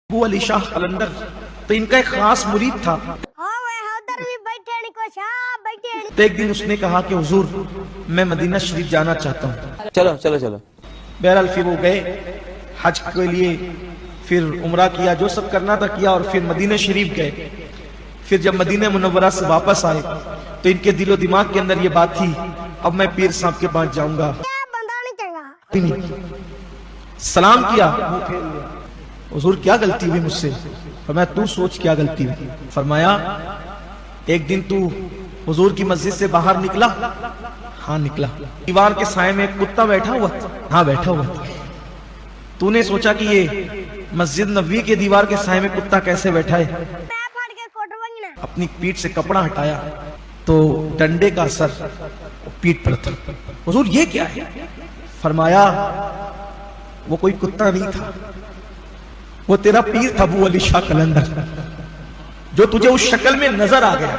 अबू अली शाह कलंदर, तो इनका एक खास मुरीद था। तो एक दिन उसने कहा कि हुजूर मैं मदीना शरीफ जाना चाहता हूँ। चलो चलो चलो। बहरहाल फिर वो गए हज के लिए, फिर उम्रा किया, जो सब करना था किया, और फिर मदीना शरीफ गए। फिर जब मदीना मुनव्वरा से वापस आए तो इनके दिलो दिमाग के अंदर ये बात थी, अब मैं पीर साहब के पास जाऊंगा। सलाम किया, हुजूर क्या गलती हुई मुझसे? फरमाया तू सोच क्या गलती हुई। फरमाया एक दिन तू हुजूर की मस्जिद से बाहर निकला। हाँ निकला। दीवार के साए में एक कुत्ता बैठा हुआ था। हाँ बैठा हुआ था। तूने सोचा कि ये मस्जिद नबवी के दीवार के साए में कुत्ता कैसे बैठा है? अपनी पीठ से कपड़ा हटाया तो डंडे का असर पीठ पर था। हुजूर ये क्या है? फरमाया वो कोई कुत्ता नहीं था, वो तेरा पीर था अबू अली शाह कलंदर, जो तुझे उस शक्ल में नजर आ गया।